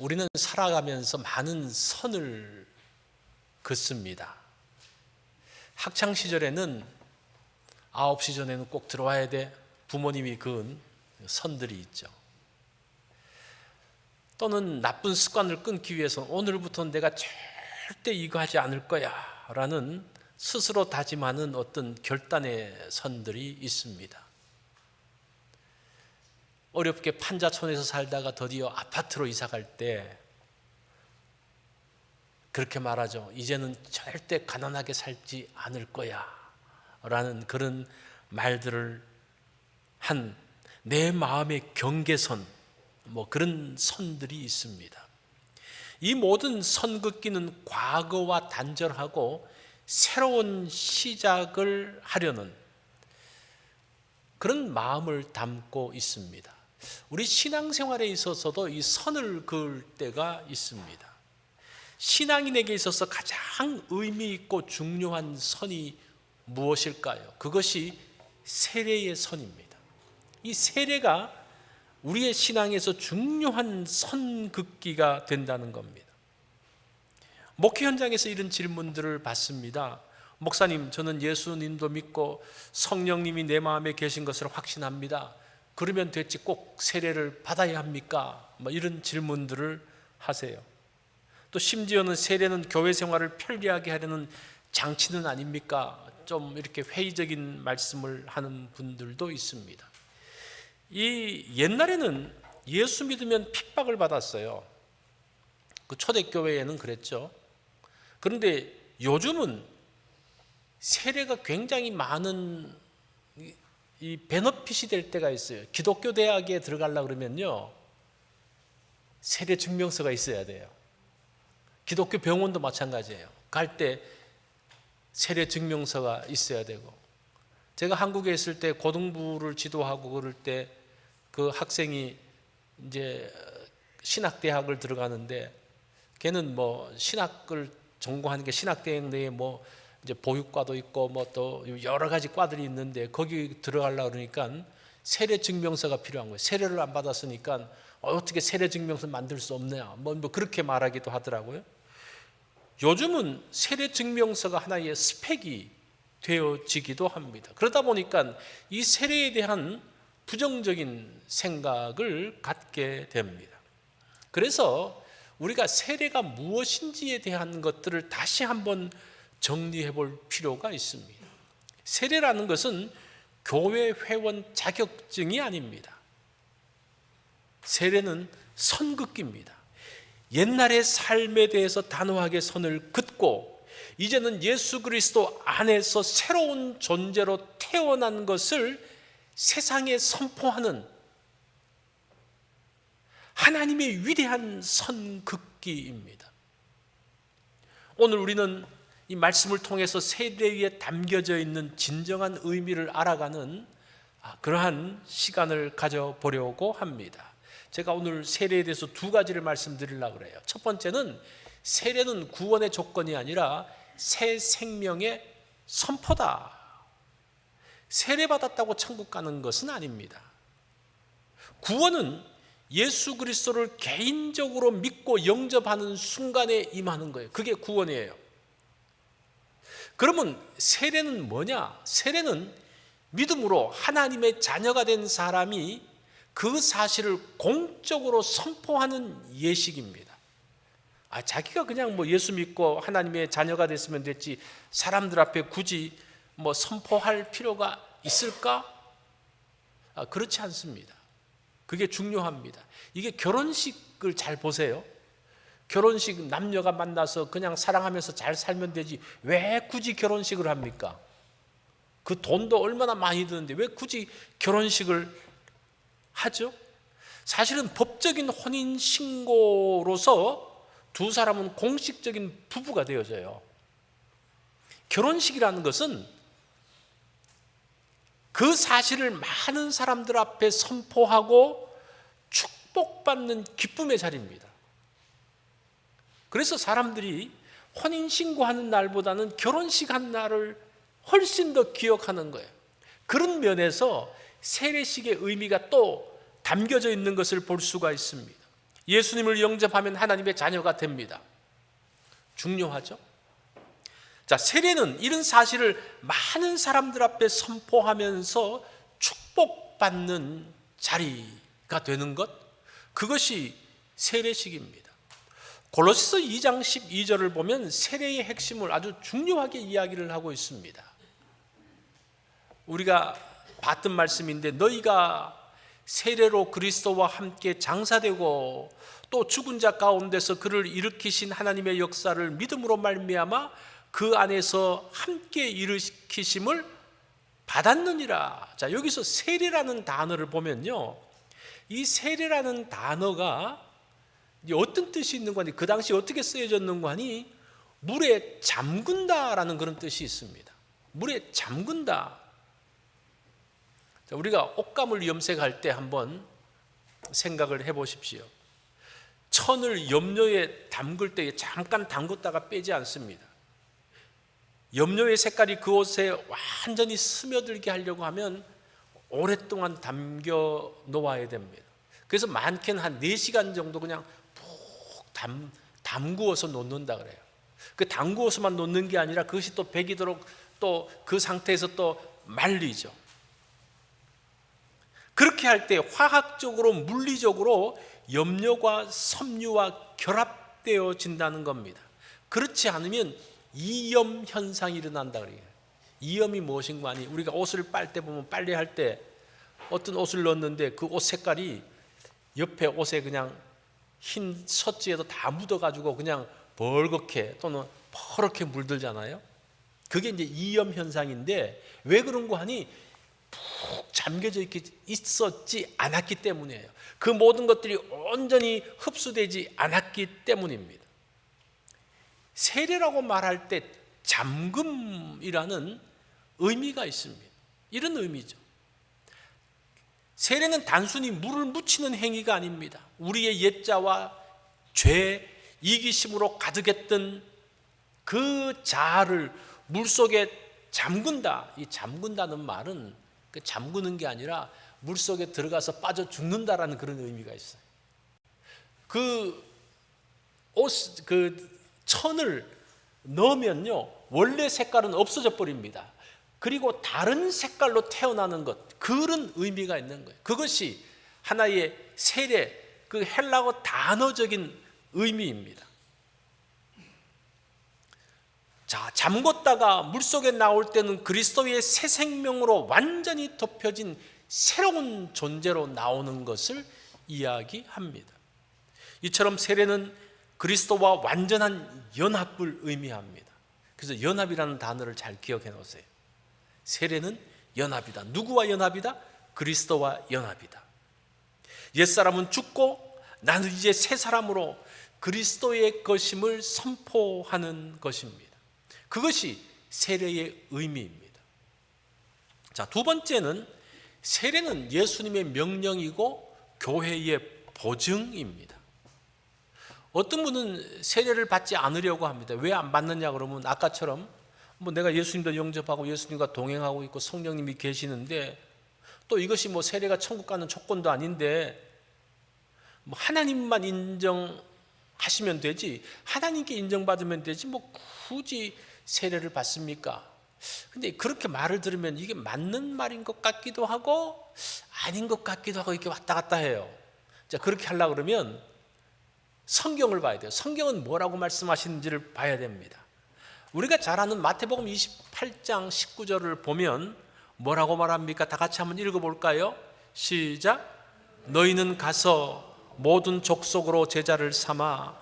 우리는 살아가면서 많은 선을 긋습니다. 학창시절에는 9시 전에는 꼭 들어와야 돼. 부모님이 그은 선들이 있죠. 또는 나쁜 습관을 끊기 위해서 오늘부터는 내가 절대 이거 하지 않을 거야 라는 스스로 다짐하는 어떤 결단의 선들이 있습니다. 어렵게 판자촌에서 살다가 드디어 아파트로 이사 갈 때 그렇게 말하죠. 이제는 절대 가난하게 살지 않을 거야 라는 그런 말들을 한 내 마음의 경계선, 그런 선들이 있습니다. 이 모든 선 긋기는 과거와 단절하고 새로운 시작을 하려는 그런 마음을 담고 있습니다. 우리 신앙생활에 있어서도 이 선을 그을 때가 있습니다. 신앙인에게 있어서 가장 의미 있고 중요한 선이 무엇일까요? 그것이 세례의 선입니다. 이 세례가 우리의 신앙에서 중요한 선 긋기가 된다는 겁니다. 목회 현장에서 이런 질문들을 받습니다. 목사님, 저는 예수님도 믿고 성령님이 내 마음에 계신 것을 확신합니다. 그러면 됐지 꼭 세례를 받아야 합니까? 이런 질문들을 하세요. 또 심지어는 세례는 교회 생활을 편리하게 하려는 장치는 아닙니까? 좀 이렇게 회의적인 말씀을 하는 분들도 있습니다. 이 옛날에는 예수 믿으면 핍박을 받았어요. 그 초대교회에는 그랬죠. 그런데 요즘은 세례가 굉장히 많은 이 베너핏이 될 때가 있어요. 기독교 대학에 들어가려고 그러면요, 세례 증명서가 있어야 돼요. 기독교 병원도 마찬가지예요. 갈 때 세례 증명서가 있어야 되고, 제가 한국에 있을 때 고등부를 지도하고 그럴 때 그 학생이 이제 신학대학을 들어가는데, 걔는 신학을 전공하는 게 신학대학 내에 이제 보육과도 있고 또 여러 가지 과들이 있는데 거기 들어가려고 그러니까 세례 증명서가 필요한 거예요. 세례를 안 받았으니까 어떻게 세례 증명서 만들 수 없냐, 그렇게 말하기도 하더라고요. 요즘은 세례 증명서가 하나의 스펙이 되어지기도 합니다. 그러다 보니까 이 세례에 대한 부정적인 생각을 갖게 됩니다. 그래서 우리가 세례가 무엇인지에 대한 것들을 다시 한번 정리해 볼 필요가 있습니다. 세례라는 것은 교회 회원 자격증이 아닙니다. 세례는 선긋기입니다. 옛날의 삶에 대해서 단호하게 선을 긋고 이제는 예수 그리스도 안에서 새로운 존재로 태어난 것을 세상에 선포하는 하나님의 위대한 선긋기입니다. 오늘 우리는 이 말씀을 통해서 세례에 담겨져 있는 진정한 의미를 알아가는 그러한 시간을 가져보려고 합니다. 제가 오늘 세례에 대해서 두 가지를 말씀드리려고 그래요. 첫 번째는 세례는 구원의 조건이 아니라 새 생명의 선포다. 세례받았다고 천국 가는 것은 아닙니다. 구원은 예수 그리스도를 개인적으로 믿고 영접하는 순간에 임하는 거예요. 그게 구원이에요. 그러면 세례는 뭐냐? 세례는 믿음으로 하나님의 자녀가 된 사람이 그 사실을 공적으로 선포하는 예식입니다. 자기가 그냥 예수 믿고 하나님의 자녀가 됐으면 됐지 사람들 앞에 굳이 선포할 필요가 있을까? 그렇지 않습니다. 그게 중요합니다. 이게 결혼식을 잘 보세요. 결혼식 남녀가 만나서 그냥 사랑하면서 잘 살면 되지 왜 굳이 결혼식을 합니까? 그 돈도 얼마나 많이 드는데 왜 굳이 결혼식을 하죠? 사실은 법적인 혼인신고로서 두 사람은 공식적인 부부가 되어져요. 결혼식이라는 것은 그 사실을 많은 사람들 앞에 선포하고 축복받는 기쁨의 자리입니다. 그래서 사람들이 혼인신고하는 날보다는 결혼식 한 날을 훨씬 더 기억하는 거예요. 그런 면에서 세례식의 의미가 또 담겨져 있는 것을 볼 수가 있습니다. 예수님을 영접하면 하나님의 자녀가 됩니다. 중요하죠? 자, 세례는 이런 사실을 많은 사람들 앞에 선포하면서 축복받는 자리가 되는 것, 그것이 세례식입니다. 골로새서 2장 12절을 보면 세례의 핵심을 아주 중요하게 이야기를 하고 있습니다. 우리가 봤던 말씀인데, 너희가 세례로 그리스도와 함께 장사되고 또 죽은 자 가운데서 그를 일으키신 하나님의 역사를 믿음으로 말미암아 그 안에서 함께 일으키심을 받았느니라. 자, 여기서 세례라는 단어를 보면요, 이 세례라는 단어가 어떤 뜻이 있는 거니, 그 당시 어떻게 쓰여졌는 거니, 물에 잠근다라는 그런 뜻이 있습니다. 물에 잠근다. 자, 우리가 옷감을 염색할 때 한번 생각을 해보십시오. 천을 염료에 담글 때 잠깐 담궜다가 빼지 않습니다. 염료의 색깔이 그 옷에 완전히 스며들게 하려고 하면 오랫동안 담겨 놓아야 됩니다. 그래서 많게는 한 4시간 정도 그냥 푹 담구어서 놓는다 그래요. 그 담구어서만 놓는 게 아니라 그것이 또 배기도록 또 그 상태에서 또 말리죠. 그렇게 할 때 화학적으로 물리적으로 염료가 섬유와 결합되어진다는 겁니다. 그렇지 않으면 이염 현상이 일어난다 그래요. 이염이 무엇인가 하니, 우리가 옷을 빨 때 보면 빨래할 때 어떤 옷을 넣었는데 그 옷 색깔이 옆에 옷에 그냥 흰 셔츠에도 다 묻어가지고 그냥 벌겋게 또는 퍼렇게 물들잖아요. 그게 이제 이염 현상인데, 왜 그런 거 하니 푹 잠겨져 있었지 않았기 때문이에요. 그 모든 것들이 온전히 흡수되지 않았기 때문입니다. 세례라고 말할 때 잠금이라는 의미가 있습니다. 이런 의미죠. 세례는 단순히 물을 묻히는 행위가 아닙니다. 우리의 옛자와 죄, 이기심으로 가득했던 그 자아를 물속에 잠근다. 이 잠근다는 말은 그 잠그는 게 아니라 물속에 들어가서 빠져 죽는다라는 그런 의미가 있어요. 그 천을 넣으면요, 원래 색깔은 없어져 버립니다. 그리고 다른 색깔로 태어나는 것, 그런 의미가 있는 거예요. 그것이 하나의 세례, 그 헬라어 단어적인 의미입니다. 자, 잠궜다가 물속에 나올 때는 그리스도의 새 생명으로 완전히 덮여진 새로운 존재로 나오는 것을 이야기합니다. 이처럼 세례는 그리스도와 완전한 연합을 의미합니다. 그래서 연합이라는 단어를 잘 기억해 놓으세요. 세례는 연합이다. 누구와 연합이다? 그리스도와 연합이다. 옛사람은 죽고 나는 이제 새 사람으로 그리스도의 것임을 선포하는 것입니다. 그것이 세례의 의미입니다. 자, 두 번째는 세례는 예수님의 명령이고 교회의 보증입니다. 어떤 분은 세례를 받지 않으려고 합니다. 왜 안 받느냐 그러면, 아까처럼 내가 예수님도 영접하고 예수님과 동행하고 있고 성령님이 계시는데, 또 이것이 세례가 천국 가는 조건도 아닌데 하나님만 인정하시면 되지, 하나님께 인정받으면 되지 굳이 세례를 받습니까? 근데 그렇게 말을 들으면 이게 맞는 말인 것 같기도 하고 아닌 것 같기도 하고 이렇게 왔다 갔다 해요. 자, 그렇게 하려고 그러면 성경을 봐야 돼요. 성경은 뭐라고 말씀하시는지를 봐야 됩니다. 우리가 잘 아는 마태복음 28장 19절을 보면 뭐라고 말합니까? 다 같이 한번 읽어볼까요? 시작. 너희는 가서 모든 족속으로 제자를 삼아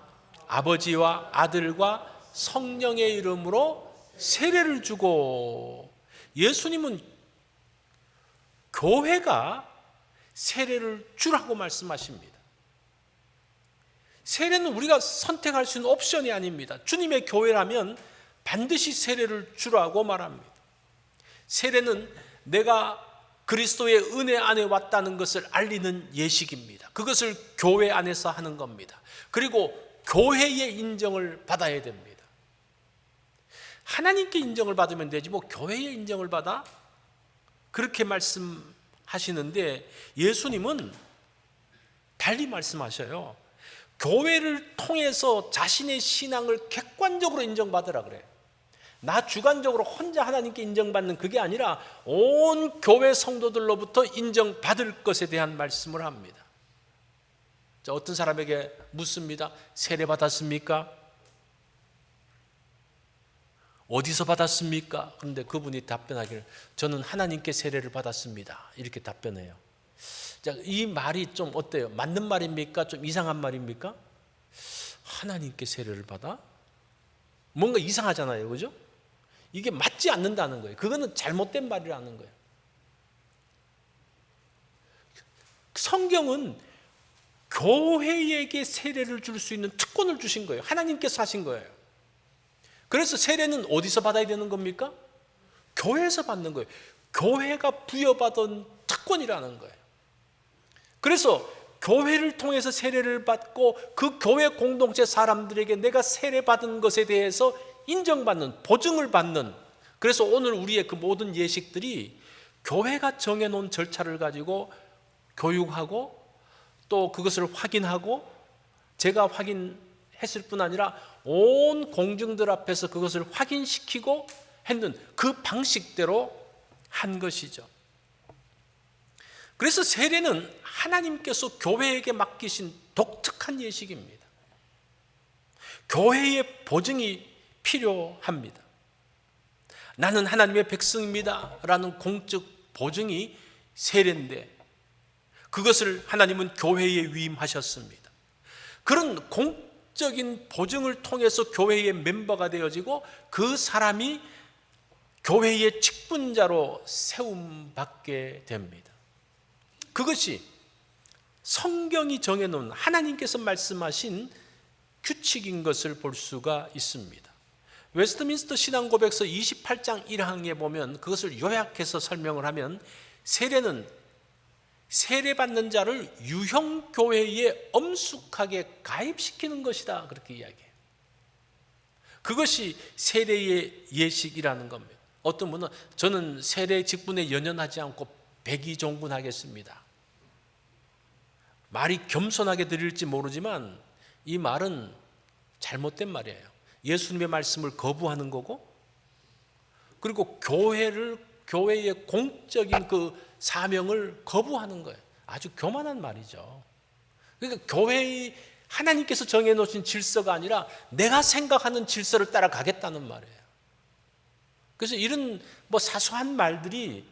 아버지와 아들과 성령의 이름으로 세례를 주고. 예수님은 교회가 세례를 주라고 말씀하십니다. 세례는 우리가 선택할 수 있는 옵션이 아닙니다. 주님의 교회라면 반드시 세례를 주라고 말합니다. 세례는 내가 그리스도의 은혜 안에 왔다는 것을 알리는 예식입니다. 그것을 교회 안에서 하는 겁니다. 그리고 교회의 인정을 받아야 됩니다. 하나님께 인정을 받으면 되지 교회의 인정을 받아? 그렇게 말씀하시는데, 예수님은 달리 말씀하셔요. 교회를 통해서 자신의 신앙을 객관적으로 인정받으라 그래요. 나 주관적으로 혼자 하나님께 인정받는 그게 아니라 온 교회 성도들로부터 인정받을 것에 대한 말씀을 합니다. 자, 어떤 사람에게 묻습니다. 세례 받았습니까? 어디서 받았습니까? 그런데 그분이 답변하기를 저는 하나님께 세례를 받았습니다. 이렇게 답변해요. 자, 이 말이 좀 어때요? 맞는 말입니까? 좀 이상한 말입니까? 하나님께 세례를 받아? 뭔가 이상하잖아요, 그죠? 이게 맞지 않는다는 거예요. 그거는 잘못된 말이라는 거예요. 성경은 교회에게 세례를 줄 수 있는 특권을 주신 거예요. 하나님께서 하신 거예요. 그래서 세례는 어디서 받아야 되는 겁니까? 교회에서 받는 거예요. 교회가 부여받은 특권이라는 거예요. 그래서 교회를 통해서 세례를 받고 그 교회 공동체 사람들에게 내가 세례받은 것에 대해서 인정받는, 보증을 받는, 그래서 오늘 우리의 그 모든 예식들이 교회가 정해놓은 절차를 가지고 교육하고 또 그것을 확인하고 제가 확인했을 뿐 아니라 온 공중들 앞에서 그것을 확인시키고 했는 그 방식대로 한 것이죠. 그래서 세례는 하나님께서 교회에게 맡기신 독특한 예식입니다. 교회의 보증이 필요합니다. 나는 하나님의 백성입니다 라는 공적 보증이 세례인데 그것을 하나님은 교회에 위임하셨습니다. 그런 공적인 보증을 통해서 교회의 멤버가 되어지고 그 사람이 교회의 직분자로 세움받게 됩니다. 그것이 성경이 정해놓은 하나님께서 말씀하신 규칙인 것을 볼 수가 있습니다. 웨스트민스터 신앙고백서 28장 1항에 보면 그것을 요약해서 설명을 하면 세례는 세례받는 자를 유형교회에 엄숙하게 가입시키는 것이다 그렇게 이야기해요. 그것이 세례의 예식이라는 겁니다. 어떤 분은 저는 세례 직분에 연연하지 않고 백의종군하겠습니다. 말이 겸손하게 들릴지 모르지만 이 말은 잘못된 말이에요. 예수님의 말씀을 거부하는 거고 그리고 교회의 공적인 그 사명을 거부하는 거예요. 아주 교만한 말이죠. 그러니까 교회의 하나님께서 정해놓으신 질서가 아니라 내가 생각하는 질서를 따라가겠다는 말이에요. 그래서 이런 사소한 말들이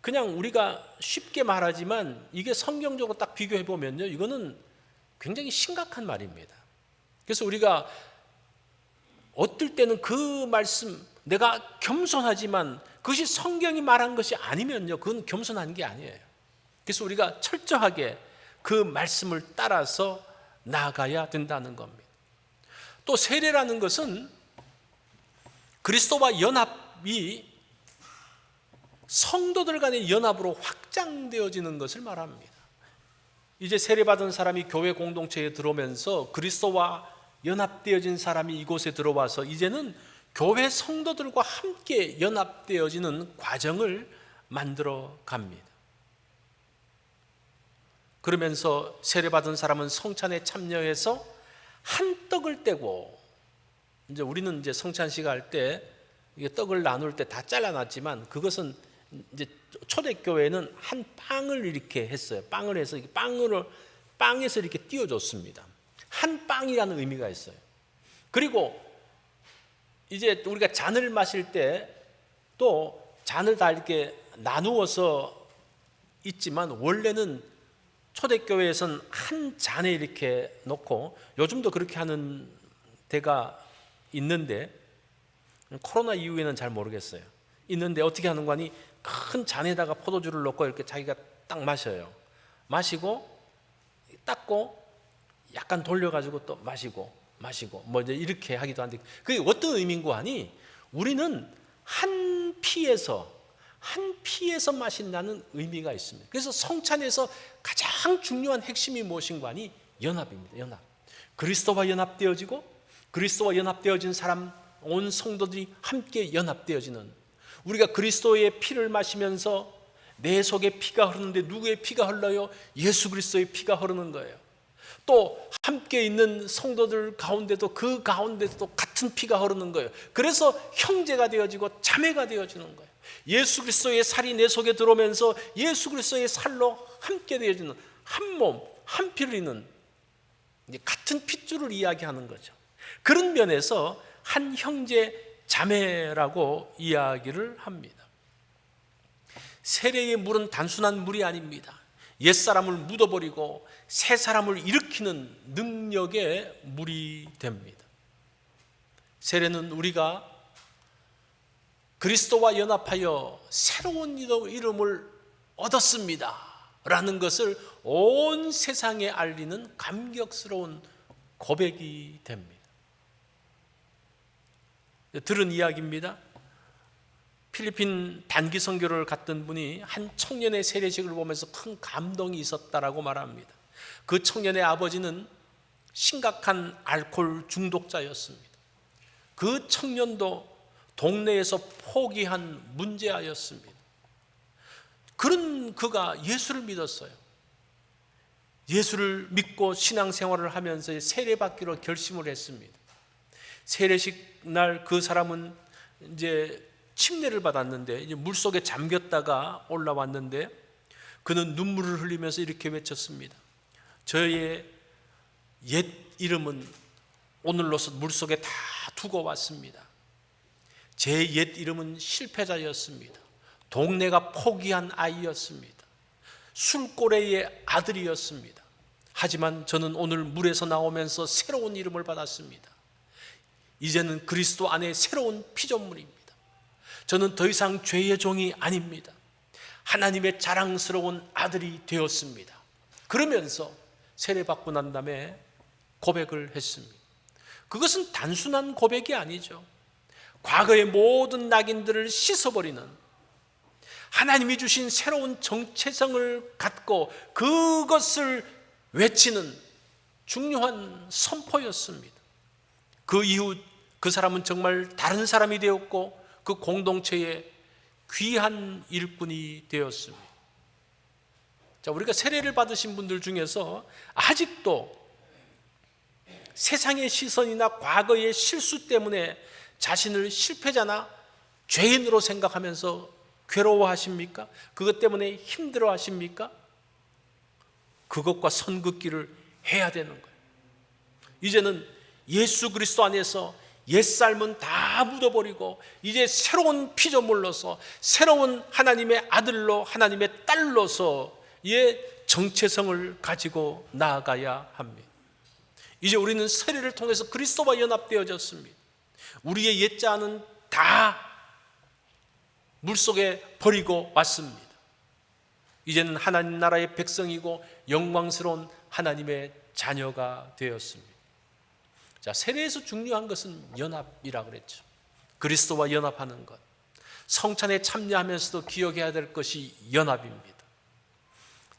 그냥 우리가 쉽게 말하지만 이게 성경적으로 딱 비교해 보면요, 이거는 굉장히 심각한 말입니다. 그래서 우리가 어떨 때는 그 말씀 내가 겸손하지만 그것이 성경이 말한 것이 아니면요, 그건 겸손한 게 아니에요. 그래서 우리가 철저하게 그 말씀을 따라서 나아가야 된다는 겁니다. 또 세례라는 것은 그리스도와 연합이 성도들 간의 연합으로 확장되어지는 것을 말합니다. 이제 세례받은 사람이 교회 공동체에 들어오면서 그리스도와 연합되어진 사람이 이곳에 들어와서 이제는 교회 성도들과 함께 연합되어지는 과정을 만들어 갑니다. 그러면서 세례받은 사람은 성찬에 참여해서 한 떡을 떼고, 이제 우리는 이제 성찬식 할 때 이게 떡을 나눌 때 다 잘라놨지만 그것은 이제 초대교회는 한 빵을 이렇게 했어요. 빵을 해서 빵에서 이렇게 띄워줬습니다. 한 빵이라는 의미가 있어요. 그리고 이제 우리가 잔을 마실 때 또 잔을 다 이렇게 나누어서 있지만 원래는 초대교회에서는 한 잔에 이렇게 놓고, 요즘도 그렇게 하는 데가 있는데 코로나 이후에는 잘 모르겠어요. 있는데 어떻게 하는 거니? 큰 잔에다가 포도주를 넣고 이렇게 자기가 딱 마셔요. 마시고 닦고 약간 돌려가지고 또 마시고 이제 이렇게 하기도 한데, 그게 어떤 의미인고 하니 우리는 한 피에서 마신다는 의미가 있습니다. 그래서 성찬에서 가장 중요한 핵심이 무엇인가 하니 연합입니다. 연합. 그리스도와 연합되어지고 그리스도와 연합되어진 사람, 온 성도들이 함께 연합되어지는, 우리가 그리스도의 피를 마시면서 내 속에 피가 흐르는데 누구의 피가 흘러요? 예수 그리스도의 피가 흐르는 거예요. 또 함께 있는 성도들 가운데도 그 가운데도 같은 피가 흐르는 거예요. 그래서 형제가 되어지고 자매가 되어지는 거예요. 예수 그리스도의 살이 내 속에 들어오면서 예수 그리스도의 살로 함께 되어지는 한 몸, 한 피를 잇는 같은 핏줄을 이야기하는 거죠. 그런 면에서 한 형제 자매라고 이야기를 합니다. 세례의 물은 단순한 물이 아닙니다. 옛사람을 묻어버리고 새 사람을 일으키는 능력의 물이 됩니다. 세례는 우리가 그리스도와 연합하여 새로운 이름을 얻었습니다 라는 것을 온 세상에 알리는 감격스러운 고백이 됩니다. 들은 이야기입니다. 필리핀 단기 선교를 갔던 분이 한 청년의 세례식을 보면서 큰 감동이 있었다라고 말합니다. 그 청년의 아버지는 심각한 알코올 중독자였습니다. 그 청년도 동네에서 포기한 문제아였습니다. 그런 그가 예수를 믿었어요. 예수를 믿고 신앙생활을 하면서 세례받기로 결심을 했습니다. 세례식 날 그 사람은 이제 침례를 받았는데 이제 물속에 잠겼다가 올라왔는데 그는 눈물을 흘리면서 이렇게 외쳤습니다. 저의 옛 이름은 오늘로서 물속에 다 두고 왔습니다. 제 옛 이름은 실패자였습니다. 동네가 포기한 아이였습니다. 술꼬래의 아들이었습니다. 하지만 저는 오늘 물에서 나오면서 새로운 이름을 받았습니다. 이제는 그리스도 안에 새로운 피조물입니다. 저는 더 이상 죄의 종이 아닙니다. 하나님의 자랑스러운 아들이 되었습니다. 그러면서 세례받고 난 다음에 고백을 했습니다. 그것은 단순한 고백이 아니죠. 과거의 모든 낙인들을 씻어버리는, 하나님이 주신 새로운 정체성을 갖고 그것을 외치는 중요한 선포였습니다. 그 이후 그 사람은 정말 다른 사람이 되었고 그 공동체의 귀한 일꾼이 되었습니다. 자, 우리가 세례를 받으신 분들 중에서 아직도 세상의 시선이나 과거의 실수 때문에 자신을 실패자나 죄인으로 생각하면서 괴로워하십니까? 그것 때문에 힘들어하십니까? 그것과 선긋기를 해야 되는 거예요. 이제는 예수 그리스도 안에서 옛삶은 다 묻어버리고 이제 새로운 피조물로서 새로운 하나님의 아들로 하나님의 딸로서의 정체성을 가지고 나아가야 합니다. 이제 우리는 세례를 통해서 그리스도와 연합되어졌습니다. 우리의 옛자는 다 물속에 버리고 왔습니다. 이제는 하나님 나라의 백성이고 영광스러운 하나님의 자녀가 되었습니다. 자, 세례에서 중요한 것은 연합이라고 그랬죠. 그리스도와 연합하는 것. 성찬에 참여하면서도 기억해야 될 것이 연합입니다.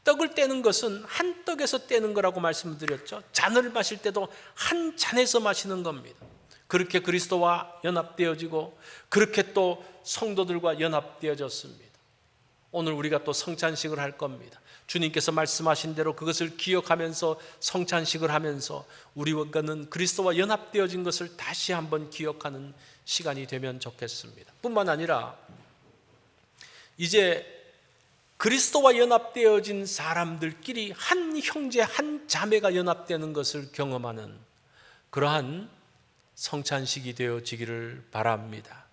떡을 떼는 것은 한 떡에서 떼는 거라고 말씀드렸죠. 잔을 마실 때도 한 잔에서 마시는 겁니다. 그렇게 그리스도와 연합되어지고 그렇게 또 성도들과 연합되어졌습니다. 오늘 우리가 또 성찬식을 할 겁니다. 주님께서 말씀하신 대로 그것을 기억하면서 성찬식을 하면서 우리와는 그리스도와 연합되어진 것을 다시 한번 기억하는 시간이 되면 좋겠습니다. 뿐만 아니라 이제 그리스도와 연합되어진 사람들끼리 한 형제 한 자매가 연합되는 것을 경험하는 그러한 성찬식이 되어지기를 바랍니다.